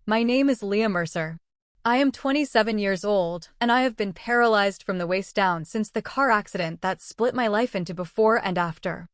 My name is Leah Mercer. I am 27 years old, and I have been paralyzed from the waist down since the car accident that split my life into before and after.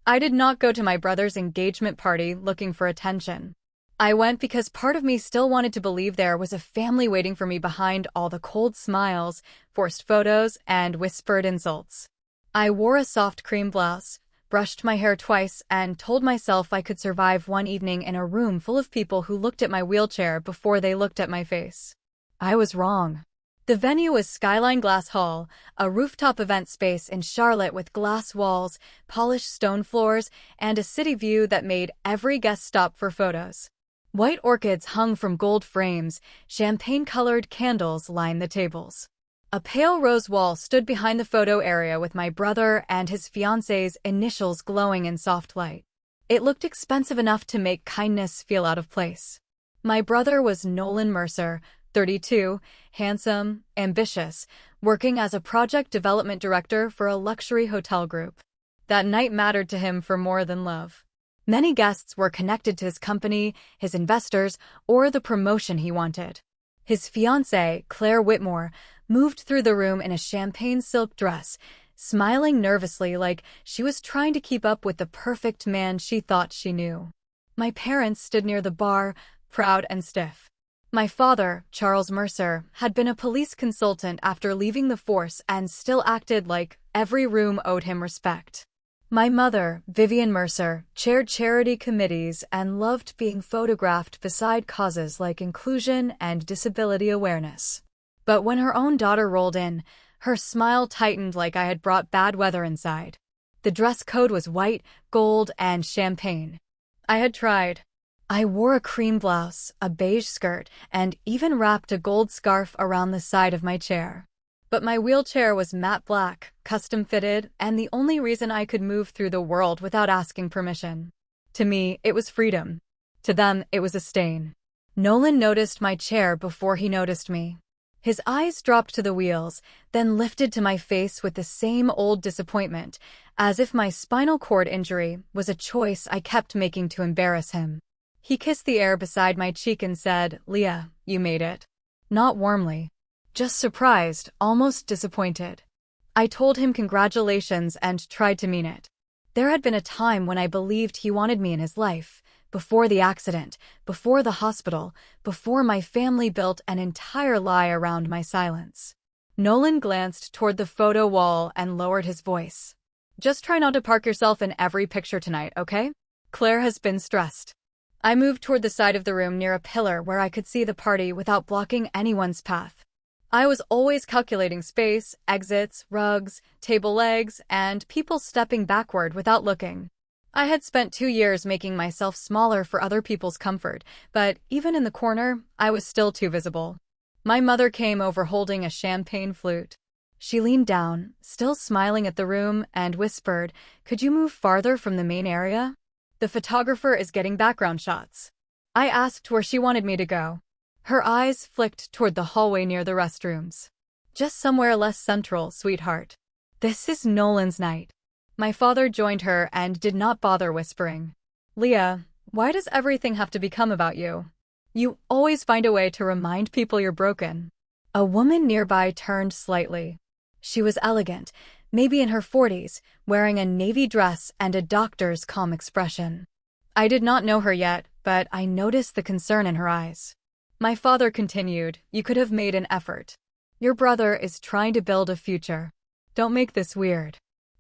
I did not go to my brother's engagement party looking for attention. I went because part of me still wanted to believe there was a family waiting for me behind all the cold smiles, forced photos, and whispered insults. I wore a soft cream blouse, brushed my hair twice, and told myself I could survive one evening in a room full of people who looked at my wheelchair before they looked at my face. I was wrong. The venue was Skyline Glass Hall, a rooftop event space in Charlotte with glass walls, polished stone floors, and a city view that made every guest stop for photos. White orchids hung from gold frames, champagne-colored candles lined the tables. A pale rose wall stood behind the photo area with my brother and his fiancée's initials glowing in soft light. It looked expensive enough to make kindness feel out of place. My brother was Nolan Mercer, 32, handsome, ambitious, working as a project development director for a luxury hotel group. That night mattered to him for more than love. Many guests were connected to his company, his investors, or the promotion he wanted. His fiancée, Claire Whitmore, moved through the room in a champagne silk dress, smiling nervously like she was trying to keep up with the perfect man she thought she knew. My parents stood near the bar, proud and stiff. My father, Charles Mercer, had been a police consultant after leaving the force and still acted like every room owed him respect. My mother, Vivian Mercer, chaired charity committees and loved being photographed beside causes like inclusion and disability awareness. But when her own daughter rolled in, her smile tightened like I had brought bad weather inside. The dress code was white, gold, and champagne. I had tried. I wore a cream blouse, a beige skirt, and even wrapped a gold scarf around the side of my chair. But my wheelchair was matte black, custom-fitted, and the only reason I could move through the world without asking permission. To me, it was freedom. To them, it was a stain. Nolan noticed my chair before he noticed me. His eyes dropped to the wheels, then lifted to my face with the same old disappointment, as if my spinal cord injury was a choice I kept making to embarrass him. He kissed the air beside my cheek and said, "Leah, you made it." Not warmly. Just surprised, almost disappointed. I told him congratulations and tried to mean it. There had been a time when I believed he wanted me in his life, before the accident, before the hospital, before my family built an entire lie around my silence. Nolan glanced toward the photo wall and lowered his voice. "Just try not to park yourself in every picture tonight, okay? Claire has been stressed." I moved toward the side of the room near a pillar where I could see the party without blocking anyone's path. I was always calculating space, exits, rugs, table legs, and people stepping backward without looking. I had spent 2 years making myself smaller for other people's comfort, but even in the corner, I was still too visible. My mother came over holding a champagne flute. She leaned down, still smiling at the room, and whispered, "Could you move farther from the main area? The photographer is getting background shots." I asked where she wanted me to go. Her eyes flicked toward the hallway near the restrooms. "Just somewhere less central, sweetheart. This is Nolan's night." My father joined her and did not bother whispering. "Leah, why does everything have to become about you? You always find a way to remind people you're broken." A woman nearby turned slightly. She was elegant, maybe in her 40s, wearing a navy dress and a doctor's calm expression. I did not know her yet, but I noticed the concern in her eyes. My father continued, "You could have made an effort. Your brother is trying to build a future. Don't make this weird."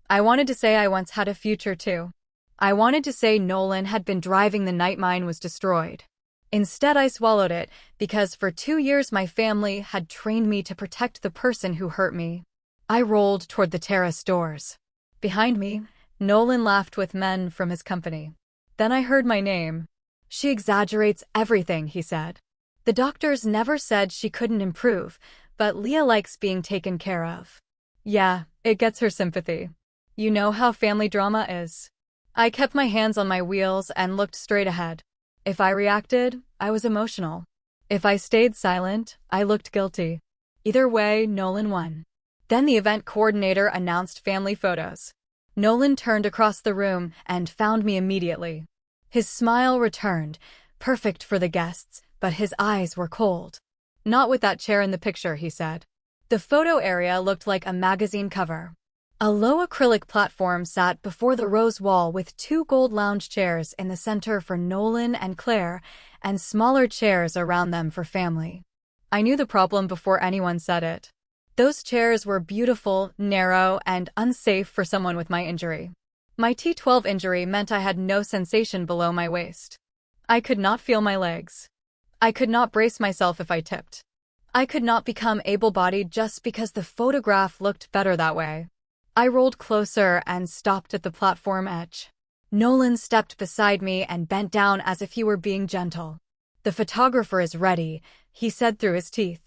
I wanted to say I once had a future too. I wanted to say Nolan had been driving the night mine was destroyed. Instead, I swallowed it, because for 2 years my family had trained me to protect the person who hurt me. I rolled toward the terrace doors. Behind me, Nolan laughed with men from his company. Then I heard my name. "She exaggerates everything," he said. "The doctors never said she couldn't improve, but Leah likes being taken care of." Yeah, it gets her sympathy. You know how family drama is. I kept my hands on my wheels and looked straight ahead. If I reacted, I was emotional. If I stayed silent, I looked guilty. Either way, Nolan won. Then the event coordinator announced family photos. Nolan turned across the room and found me immediately. His smile returned, perfect for the guests, but his eyes were cold. "Not with that chair in the picture," he said. The photo area looked like a magazine cover. A low acrylic platform sat before the rose wall with two gold lounge chairs in the center for Nolan and Claire, and smaller chairs around them for family. I knew the problem before anyone said it. Those chairs were beautiful, narrow, and unsafe for someone with my injury. My T12 injury meant I had no sensation below my waist. I could not feel my legs. I could not brace myself if I tipped. I could not become able-bodied just because the photograph looked better that way. I rolled closer and stopped at the platform edge. Nolan stepped beside me and bent down as if he were being gentle. "The photographer is ready," he said through his teeth.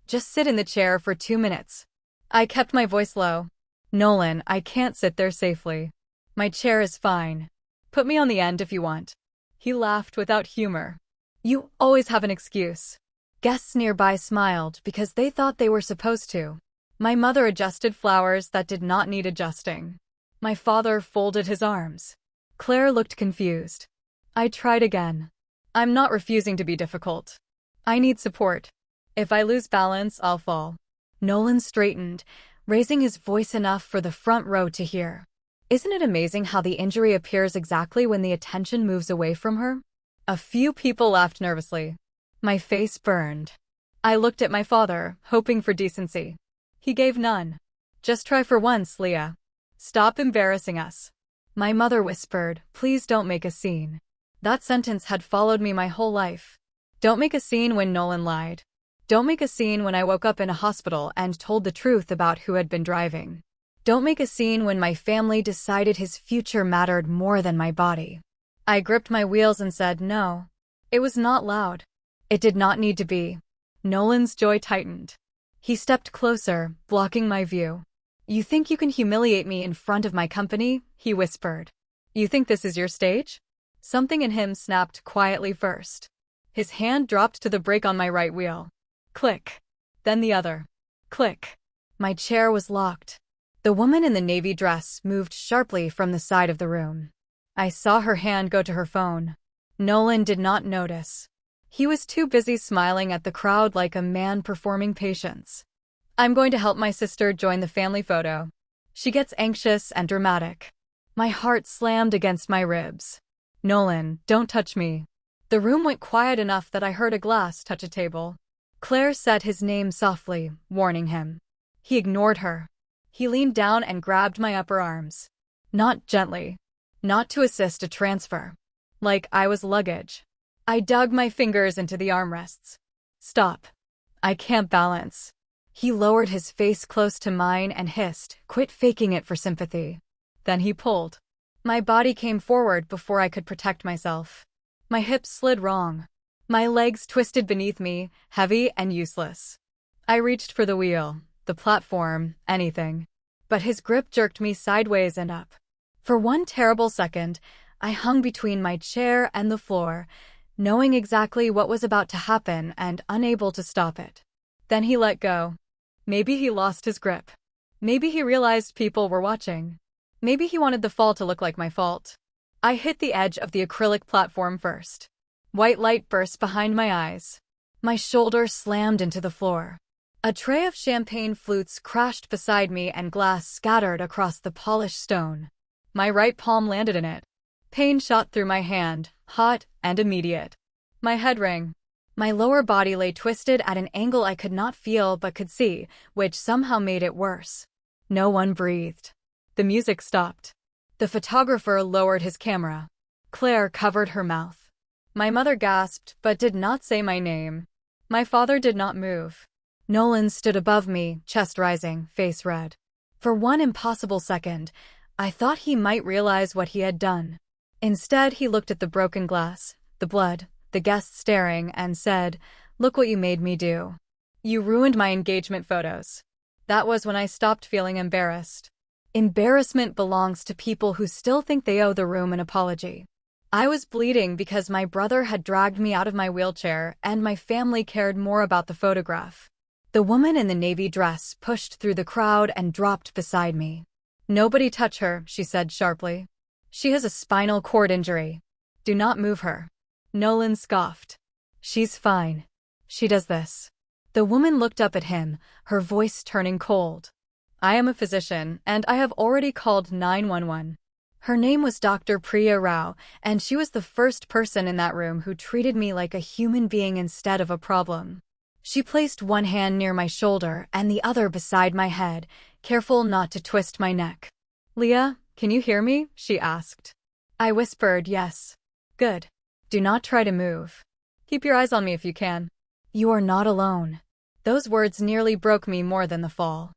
"Just sit in the chair for 2 minutes." I kept my voice low. "Nolan, I can't sit there safely. My chair is fine. Put me on the end if you want." He laughed without humor. "You always have an excuse." Guests nearby smiled because they thought they were supposed to. My mother adjusted flowers that did not need adjusting. My father folded his arms. Claire looked confused. I tried again. "I'm not refusing to be difficult. I need support. If I lose balance, I'll fall." Nolan straightened, raising his voice enough for the front row to hear. "Isn't it amazing how the injury appears exactly when the attention moves away from her?" A few people laughed nervously. My face burned. I looked at my father, hoping for decency. He gave none. "Just try for once, Leah. Stop embarrassing us." My mother whispered, "Please don't make a scene." That sentence had followed me my whole life. Don't make a scene when Nolan lied. Don't make a scene when I woke up in a hospital and told the truth about who had been driving. Don't make a scene when my family decided his future mattered more than my body. I gripped my wheels and said no. It was not loud. It did not need to be. Nolan's jaw tightened. He stepped closer, blocking my view. "You think you can humiliate me in front of my company?" he whispered. "You think this is your stage?" Something in him snapped quietly first. His hand dropped to the brake on my right wheel. Click. Then the other. Click. My chair was locked. The woman in the navy dress moved sharply from the side of the room. I saw her hand go to her phone. Nolan did not notice. He was too busy smiling at the crowd like a man performing patience. "I'm going to help my sister join the family photo. She gets anxious and dramatic." My heart slammed against my ribs. "Nolan, don't touch me." The room went quiet enough that I heard a glass touch a table. Claire said his name softly, warning him. He ignored her. He leaned down and grabbed my upper arms. Not gently. Not to assist a transfer. Like I was luggage. I dug my fingers into the armrests. "Stop. I can't balance." He lowered his face close to mine and hissed, "Quit faking it for sympathy." Then he pulled. My body came forward before I could protect myself. My hips slid wrong. My legs twisted beneath me, heavy and useless. I reached for the wheel, the platform, anything. But his grip jerked me sideways and up. For one terrible second, I hung between my chair and the floor, knowing exactly what was about to happen and unable to stop it. Then he let go. Maybe he lost his grip. Maybe he realized people were watching. Maybe he wanted the fall to look like my fault. I hit the edge of the acrylic platform first. White light burst behind my eyes. My shoulder slammed into the floor. A tray of champagne flutes crashed beside me and glass scattered across the polished stone. My right palm landed in it. Pain shot through my hand, hot and immediate. My head rang. My lower body lay twisted at an angle I could not feel but could see, which somehow made it worse. No one breathed. The music stopped. The photographer lowered his camera. Claire covered her mouth. My mother gasped but did not say my name. My father did not move. Nolan stood above me, chest rising, face red. For one impossible second, I thought he might realize what he had done. Instead, he looked at the broken glass, the blood, the guests staring, and said, "Look what you made me do. You ruined my engagement photos." That was when I stopped feeling embarrassed. Embarrassment belongs to people who still think they owe the room an apology. I was bleeding because my brother had dragged me out of my wheelchair and my family cared more about the photograph. The woman in the navy dress pushed through the crowd and dropped beside me. "Nobody touch her," she said sharply. "She has a spinal cord injury. Do not move her." Nolan scoffed. She's fine. She does this. The woman looked up at him, her voice turning cold. I am a physician, and I have already called 911. Her name was Dr. Priya Rao, and she was the first person in that room who treated me like a human being instead of a problem. She placed one hand near my shoulder and the other beside my head, careful not to twist my neck. Leah, can you hear me? She asked. I whispered yes. Good. Do not try to move. Keep your eyes on me if you can. You are not alone. Those words nearly broke me more than the fall.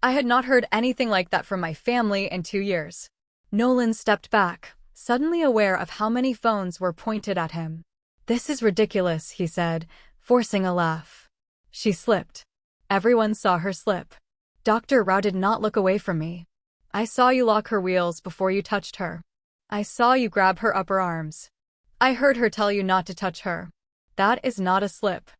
I had not heard anything like that from my family in 2 years. Nolan stepped back, suddenly aware of how many phones were pointed at him. This is ridiculous, he said, forcing a laugh. She slipped. Everyone saw her slip. Dr. Rao did not look away from me. I saw you lock her wheels before you touched her. I saw you grab her upper arms. I heard her tell you not to touch her. That is not a slip.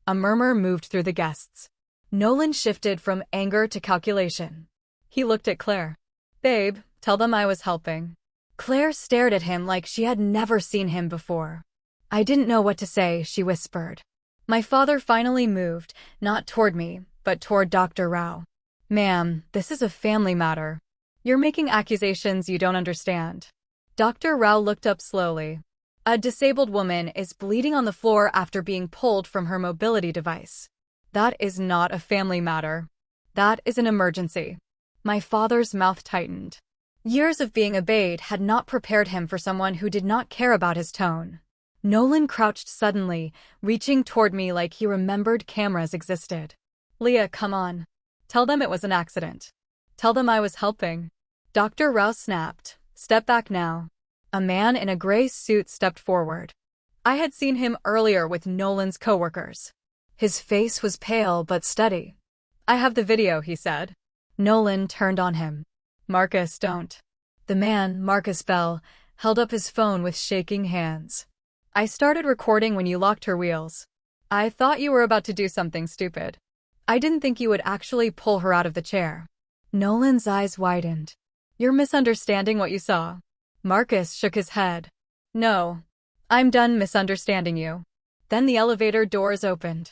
A murmur moved through the guests. Nolan shifted from anger to calculation. He looked at Claire. Babe, tell them I was helping. Claire stared at him like she had never seen him before. I didn't know what to say, she whispered. My father finally moved, not toward me, but toward Dr. Rao. Ma'am, this is a family matter. You're making accusations you don't understand. Dr. Rao looked up slowly. A disabled woman is bleeding on the floor after being pulled from her mobility device. That is not a family matter. That is an emergency. My father's mouth tightened. Years of being obeyed had not prepared him for someone who did not care about his tone. Nolan crouched suddenly, reaching toward me like he remembered cameras existed. Leah, come on. Tell them it was an accident. Tell them I was helping. Dr. Rao snapped. Step back now. A man in a gray suit stepped forward. I had seen him earlier with Nolan's coworkers. His face was pale but steady. I have the video, he said. Nolan turned on him. Marcus, don't. The man, Marcus Bell, held up his phone with shaking hands. I started recording when you locked her wheels. I thought you were about to do something stupid. I didn't think you would actually pull her out of the chair. Nolan's eyes widened. You're misunderstanding what you saw. Marcus shook his head. No. I'm done misunderstanding you. Then the elevator doors opened.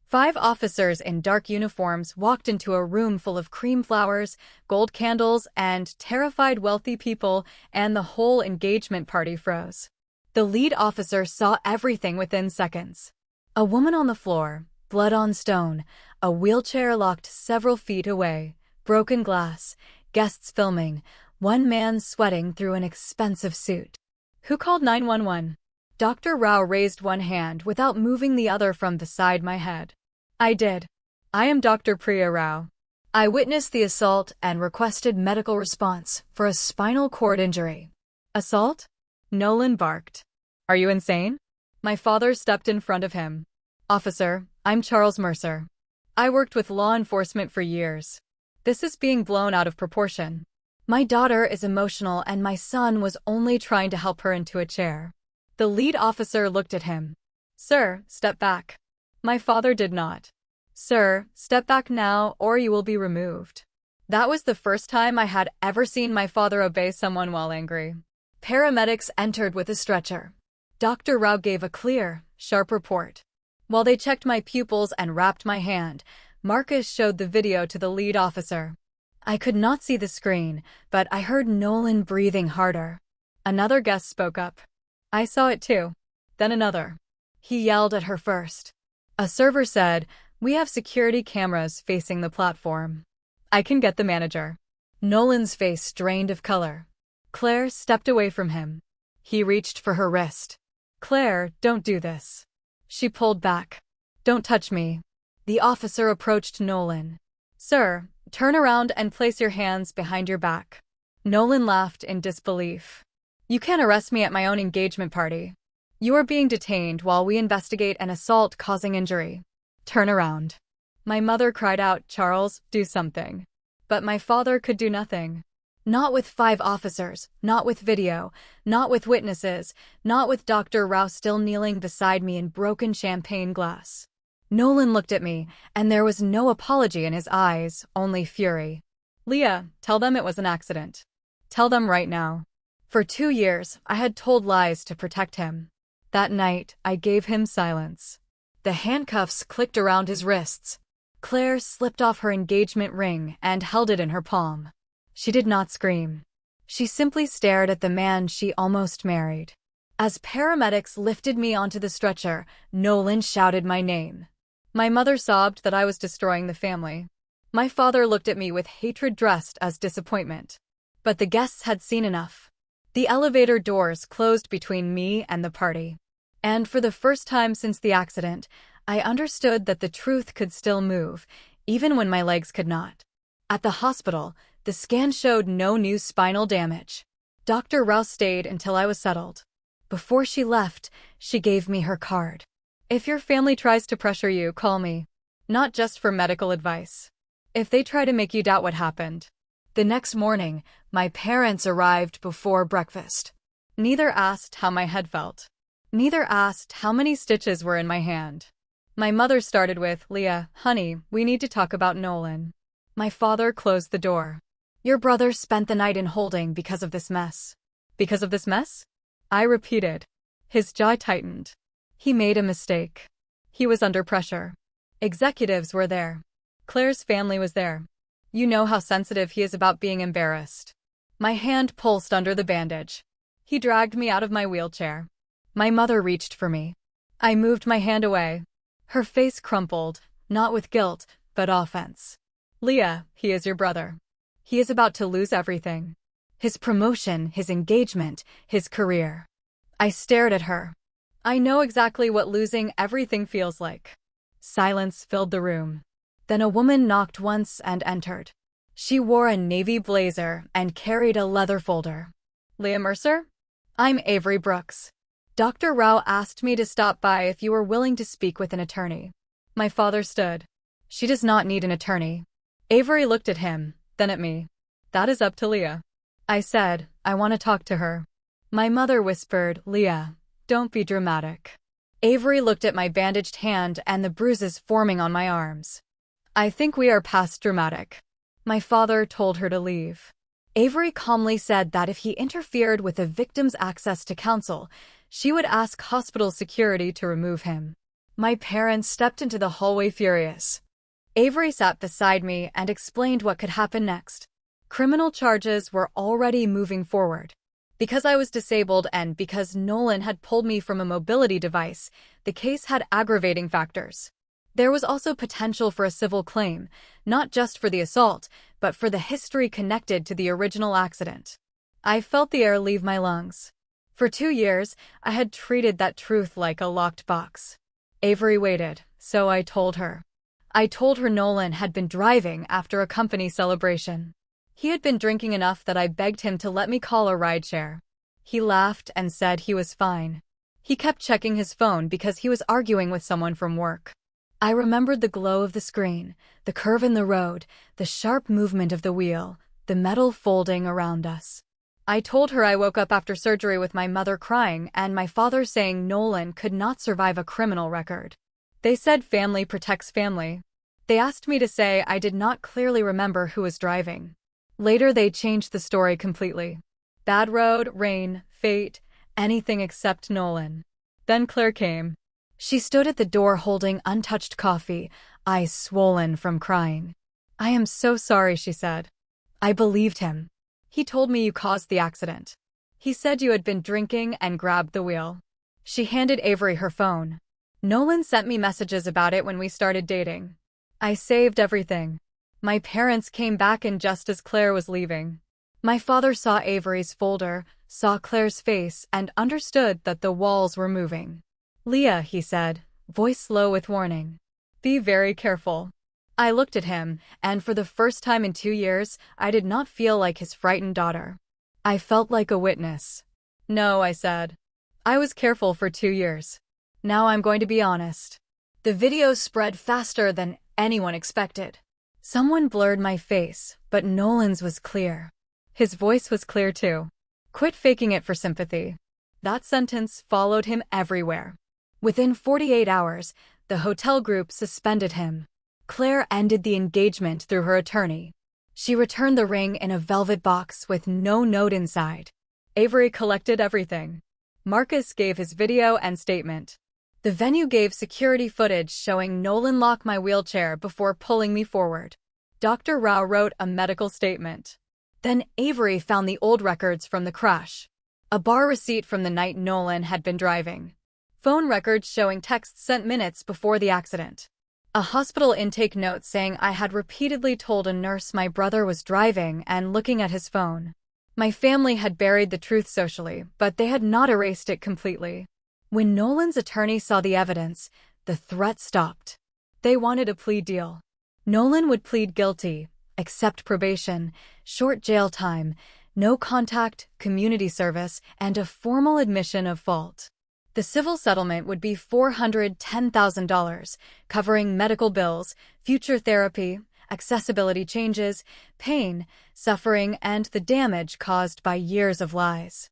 5 officers in dark uniforms walked into a room full of cream flowers, gold candles, and terrified wealthy people, and the whole engagement party froze. The lead officer saw everything within seconds. A woman on the floor, blood on stone, a wheelchair locked several feet away, broken glass, guests filming, one man sweating through an expensive suit. Who called 911? Dr. Rao raised one hand without moving the other from beside my head. I did. I am Dr. Priya Rao. I witnessed the assault and requested medical response for a spinal cord injury. Assault? Nolan barked. Are you insane? My father stepped in front of him. Officer, I'm Charles Mercer. I worked with law enforcement for years. This is being blown out of proportion. My daughter is emotional and my son was only trying to help her into a chair. The lead officer looked at him. Sir, step back. My father did not. Sir, step back now or you will be removed. That was the first time I had ever seen my father obey someone while angry. Paramedics entered with a stretcher. Dr. Rao gave a clear, sharp report. While they checked my pupils and wrapped my hand, Marcus showed the video to the lead officer. I could not see the screen, but I heard Nolan breathing harder. Another guest spoke up. I saw it too. Then another. He yelled at her first. A server said, "We have security cameras facing the platform. I can get the manager." Nolan's face drained of color. Claire stepped away from him. He reached for her wrist. Claire, don't do this. She pulled back. Don't touch me. The officer approached Nolan. Sir, turn around and place your hands behind your back. Nolan laughed in disbelief. You can't arrest me at my own engagement party. You are being detained while we investigate an assault causing injury. Turn around. My mother cried out, Charles, do something. But my father could do nothing. Not with 5 officers, not with video, not with witnesses, not with Dr. Rao still kneeling beside me in broken champagne glass. Nolan looked at me, and there was no apology in his eyes, only fury. Leah, tell them it was an accident. Tell them right now. For 2 years, I had told lies to protect him. That night, I gave him silence. The handcuffs clicked around his wrists. Claire slipped off her engagement ring and held it in her palm. She did not scream. She simply stared at the man she almost married. As paramedics lifted me onto the stretcher, Nolan shouted my name. My mother sobbed that I was destroying the family. My father looked at me with hatred dressed as disappointment. But the guests had seen enough. The elevator doors closed between me and the party. And for the first time since the accident, I understood that the truth could still move, even when my legs could not. At the hospital, the scan showed no new spinal damage. Dr. Rouse stayed until I was settled. Before she left, she gave me her card. If your family tries to pressure you, call me. Not just for medical advice. If they try to make you doubt what happened. The next morning, my parents arrived before breakfast. Neither asked how my head felt. Neither asked how many stitches were in my hand. My mother started with, "Leah, honey, we need to talk about Nolan." My father closed the door. "Your brother spent the night in holding because of this mess." "Because of this mess?" I repeated. His jaw tightened. He made a mistake. He was under pressure. Executives were there. Claire's family was there. You know how sensitive he is about being embarrassed. My hand pulsed under the bandage. He dragged me out of my wheelchair. My mother reached for me. I moved my hand away. Her face crumpled, not with guilt, but offense. "Leah, he is your brother. He is about to lose everything. His promotion, his engagement, his career." I stared at her. I know exactly what losing everything feels like. Silence filled the room. Then a woman knocked once and entered. She wore a navy blazer and carried a leather folder. "Leah Mercer? I'm Avery Brooks. Dr. Rao asked me to stop by if you were willing to speak with an attorney." My father stood. "She does not need an attorney." Avery looked at him, then at me. "That is up to Leah." I said, "I want to talk to her." My mother whispered, "Leah, don't be dramatic." Avery looked at my bandaged hand and the bruises forming on my arms. "I think we are past dramatic." My father told her to leave. Avery calmly said that if he interfered with a victim's access to counsel, she would ask hospital security to remove him. My parents stepped into the hallway furious. Avery sat beside me and explained what could happen next. Criminal charges were already moving forward. Because I was disabled and because Nolan had pulled me from a mobility device, the case had aggravating factors. There was also potential for a civil claim, not just for the assault, but for the history connected to the original accident. I felt the air leave my lungs. For 2 years, I had treated that truth like a locked box. Avery waited, so I told her. I told her Nolan had been driving after a company celebration. He had been drinking enough that I begged him to let me call a rideshare. He laughed and said he was fine. He kept checking his phone because he was arguing with someone from work. I remembered the glow of the screen, the curve in the road, the sharp movement of the wheel, the metal folding around us. I told her I woke up after surgery with my mother crying and my father saying Nolan could not survive a criminal record. They said family protects family. They asked me to say I did not clearly remember who was driving. Later they changed the story completely. Bad road, rain, fate, anything except Nolan. Then Claire came. She stood at the door holding untouched coffee, eyes swollen from crying. "I am so sorry," she said. I believed him. "He told me you caused the accident. He said you had been drinking and grabbed the wheel." She handed Avery her phone. "Nolan sent me messages about it when we started dating. I saved everything." My parents came back in just as Claire was leaving. My father saw Avery's folder, saw Claire's face, and understood that the walls were moving. "Leah," he said, voice low with warning. "Be very careful." I looked at him, and for the first time in 2 years, I did not feel like his frightened daughter. I felt like a witness. "No," I said. "I was careful for 2 years. Now I'm going to be honest." The video spread faster than anyone expected. Someone blurred my face, but Nolan's was clear. His voice was clear too. "Quit faking it for sympathy." That sentence followed him everywhere. Within 48 hours, the hotel group suspended him. Claire ended the engagement through her attorney. She returned the ring in a velvet box with no note inside. Avery collected everything. Marcus gave his video and statement. The venue gave security footage showing Nolan lock my wheelchair before pulling me forward. Dr. Rao wrote a medical statement. Then Avery found the old records from the crash. A bar receipt from the night Nolan had been driving. Phone records showing texts sent minutes before the accident. A hospital intake note saying I had repeatedly told a nurse my brother was driving and looking at his phone. My family had buried the truth socially, but they had not erased it completely. When Nolan's attorney saw the evidence, the threat stopped. They wanted a plea deal. Nolan would plead guilty, accept probation, short jail time, no contact, community service, and a formal admission of fault. The civil settlement would be $410,000, covering medical bills, future therapy, accessibility changes, pain, suffering, and the damage caused by years of lies.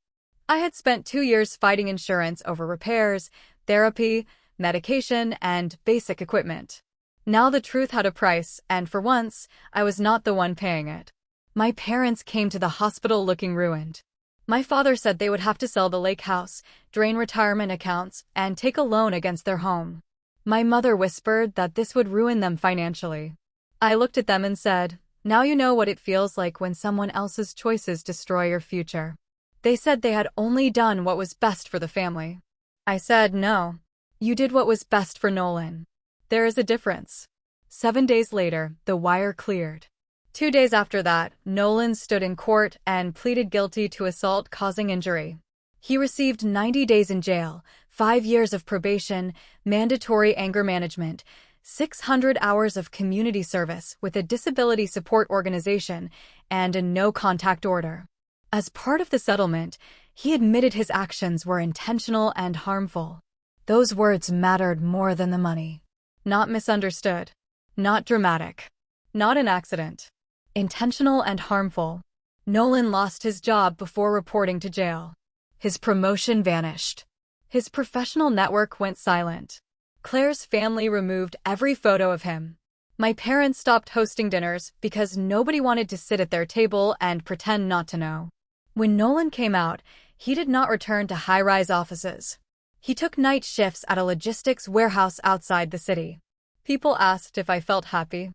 I had spent 2 years fighting insurance over repairs, therapy, medication, and basic equipment. Now the truth had a price, and for once, I was not the one paying it. My parents came to the hospital looking ruined. My father said they would have to sell the lake house, drain retirement accounts, and take a loan against their home. My mother whispered that this would ruin them financially. I looked at them and said, "Now you know what it feels like when someone else's choices destroy your future." They said they had only done what was best for the family. I said, "No. You did what was best for Nolan. There is a difference." 7 days later, the wire cleared. 2 days after that, Nolan stood in court and pleaded guilty to assault causing injury. He received 90 days in jail, 5 years of probation, mandatory anger management, 600 hours of community service with a disability support organization, and a no-contact order. As part of the settlement, he admitted his actions were intentional and harmful. Those words mattered more than the money. Not misunderstood. Not dramatic. Not an accident. Intentional and harmful. Nolan lost his job before reporting to jail. His promotion vanished. His professional network went silent. Claire's family removed every photo of him. My parents stopped hosting dinners because nobody wanted to sit at their table and pretend not to know. When Nolan came out, he did not return to high-rise offices. He took night shifts at a logistics warehouse outside the city. People asked if I felt happy.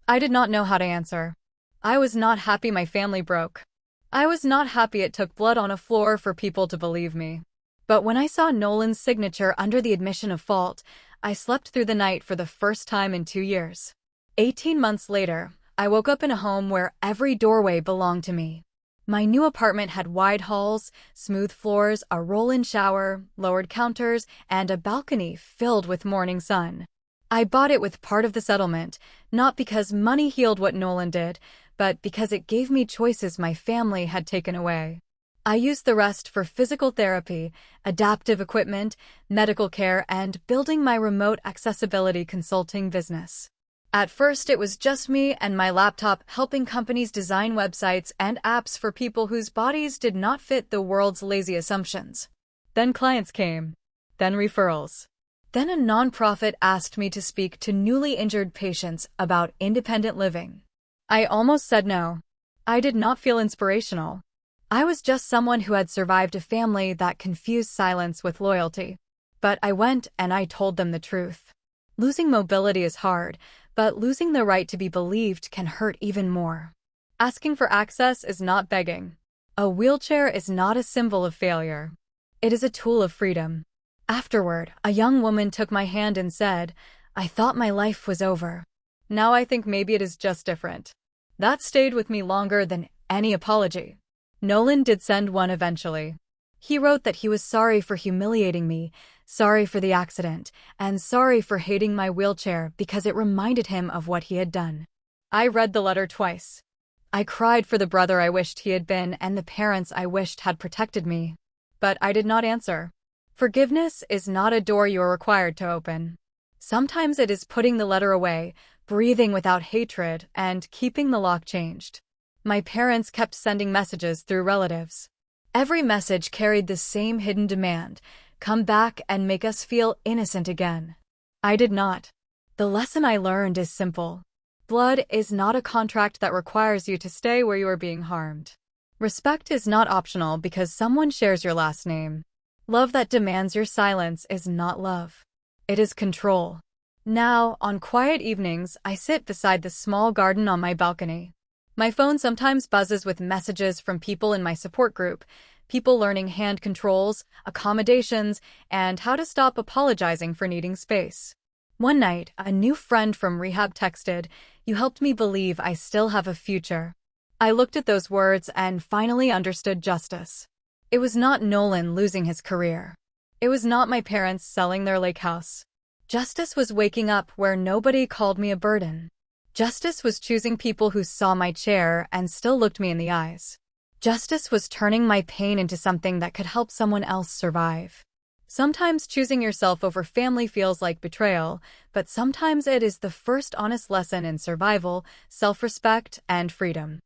I did not know how to answer. I was not happy my family broke. I was not happy it took blood on a floor for people to believe me. But when I saw Nolan's signature under the admission of fault, I slept through the night for the first time in 2 years. 18 months later, I woke up in a home where every doorway belonged to me. My new apartment had wide halls, smooth floors, a roll-in shower, lowered counters, and a balcony filled with morning sun. I bought it with part of the settlement, not because money healed what Nolan did, but because it gave me choices my family had taken away. I used the rest for physical therapy, adaptive equipment, medical care, and building my remote accessibility consulting business. At first, it was just me and my laptop helping companies design websites and apps for people whose bodies did not fit the world's lazy assumptions. Then clients came. Then referrals. Then a nonprofit asked me to speak to newly injured patients about independent living. I almost said no. I did not feel inspirational. I was just someone who had survived a family that confused silence with loyalty. But I went and I told them the truth. Losing mobility is hard, but losing the right to be believed can hurt even more. Asking for access is not begging. A wheelchair is not a symbol of failure. It is a tool of freedom. Afterward, a young woman took my hand and said, "I thought my life was over. Now I think maybe it is just different." That stayed with me longer than any apology. Nolan did send one eventually. He wrote that he was sorry for humiliating me, sorry for the accident, and sorry for hating my wheelchair because it reminded him of what he had done. I read the letter twice. I cried for the brother I wished he had been and the parents I wished had protected me. But I did not answer. Forgiveness is not a door you are required to open. Sometimes it is putting the letter away, breathing without hatred, and keeping the lock changed. My parents kept sending messages through relatives. Every message carried the same hidden demand: come back and make us feel innocent again. I did not. The lesson I learned is simple. Blood is not a contract that requires you to stay where you are being harmed. Respect is not optional because someone shares your last name. Love that demands your silence is not love. It is control. Now, on quiet evenings, I sit beside the small garden on my balcony. My phone sometimes buzzes with messages from people in my support group, people learning hand controls, accommodations, and how to stop apologizing for needing space. One night, a new friend from rehab texted, "You helped me believe I still have a future." I looked at those words and finally understood justice. It was not Nolan losing his career. It was not my parents selling their lake house. Justice was waking up where nobody called me a burden. Justice was choosing people who saw my chair and still looked me in the eyes. Justice was turning my pain into something that could help someone else survive. Sometimes choosing yourself over family feels like betrayal, but sometimes it is the first honest lesson in survival, self-respect, and freedom.